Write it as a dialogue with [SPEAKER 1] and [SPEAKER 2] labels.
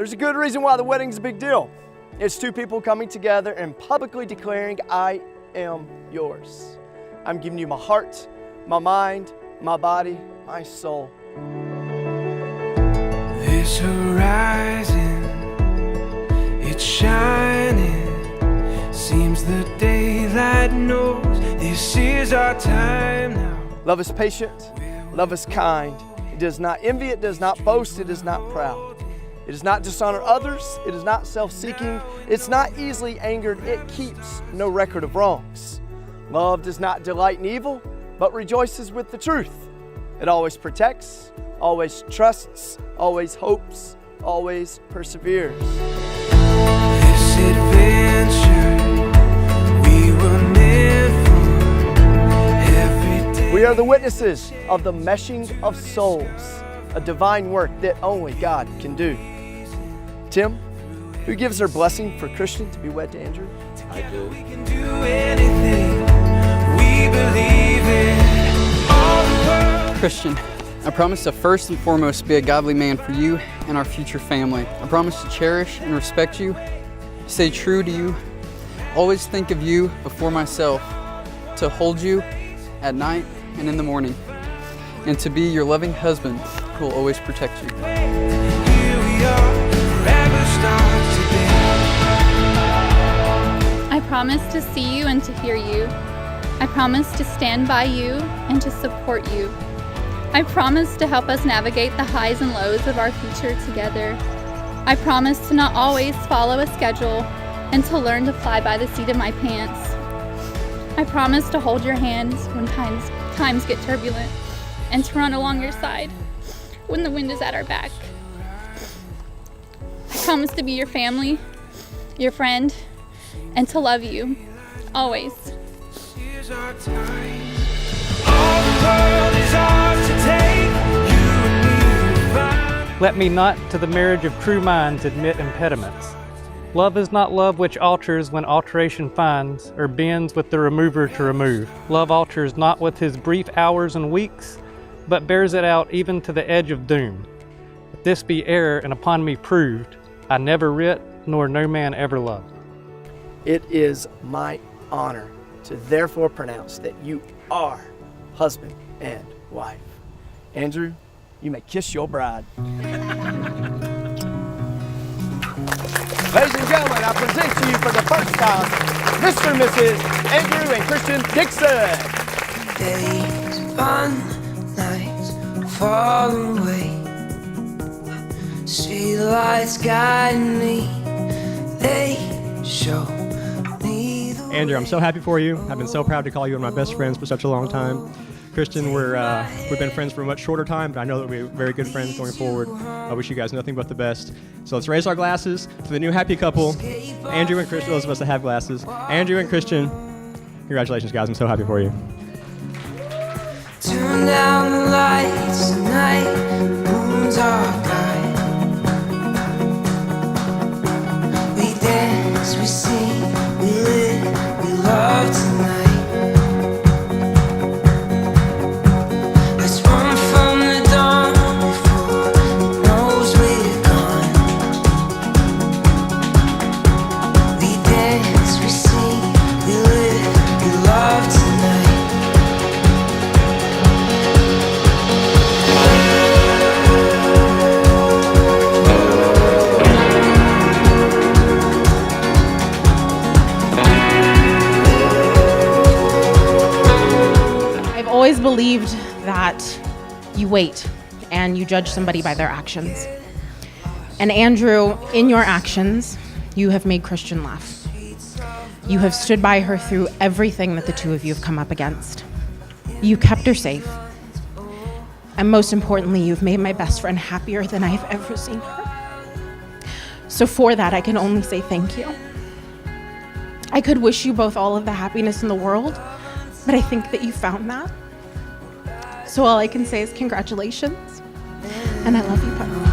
[SPEAKER 1] There's a good reason why the wedding's a big deal. It's two people coming together and publicly declaring, I am yours. I'm giving you my heart, my mind, my body, my soul.
[SPEAKER 2] This horizon, it's shining. Seems the daylight knows this is our time now.
[SPEAKER 1] Love is patient, love is kind. It does not envy, it does not boast, it is not proud. It does not dishonor others, it is not self-seeking, it's not easily angered, it keeps no record of wrongs. Love does not delight in evil, but rejoices with the truth. It always protects, always trusts, always hopes, always perseveres.
[SPEAKER 2] This adventure we were meant for every day.
[SPEAKER 1] We are the witnesses of the meshing of souls, a divine work that only God can do. Tim, who gives their blessing for Christian to be wed to Andrew?
[SPEAKER 2] I do. We can do anything we believe in. All the world.
[SPEAKER 3] Christian, I promise to first and foremost be a godly man for you and our future family. I promise to cherish and respect you, stay true to you, always think of you before myself, to hold you at night and in the morning, and to be your loving husband who will always protect you.
[SPEAKER 2] Here we are, forever starts today.
[SPEAKER 4] I promise to see you and to hear you. I promise to stand by you and to support you. I promise to help us navigate the highs and lows of our future together. I promise to not always follow a schedule and to learn to fly by the seat of my pants. I promise to hold your hand when times get turbulent and to run along your side when the wind is at our back. I promise to be your family, your friend, and to love you, always.
[SPEAKER 2] Here's our time. All the world is ours to take. You and me will find.
[SPEAKER 5] Let me not to the marriage of true minds admit impediments. Love is not love which alters when alteration finds, or bends with the remover to remove. Love alters not with his brief hours and weeks, but bears it out even to the edge of doom. If this be error and upon me proved, I never writ, nor no man ever loved.
[SPEAKER 1] It is my honor to therefore pronounce that you are husband and wife. Andrew, you may kiss your bride. Ladies and gentlemen, I present to you for the first time, Mr. and Mrs. Andrew and Christian Dixon.
[SPEAKER 2] Days, fun nights, fall away. Street lights guide me. They show me the way.
[SPEAKER 6] Andrew, I'm so happy for you. I've been so proud to call you one of my best friends for such a long time. Christian, we've been friends for a much shorter time, but I know that we're very good friends going forward. I wish you guys nothing but the best. So let's raise our glasses to the new happy couple, Andrew and Christian. Those of us that have glasses. Andrew and Christian, congratulations, guys. I'm so happy for you.
[SPEAKER 2] Turn down the lights tonight, moons are bright. We dance, we sing, we live, we love tonight. Let's run from the dawn before it knows we're gone. We dance, we sing, we live, we love tonight.
[SPEAKER 7] I've always believed that you wait and you judge somebody by their actions. And Andrew, in your actions, you have made Christian laugh. You have stood by her through everything that the two of you have come up against. You kept her safe. And most importantly, you've made my best friend happier than I've ever seen her. So for that, I can only say thank you. I could wish you both all of the happiness in the world, but I think that you found that. So all I can say is congratulations, and I love you both.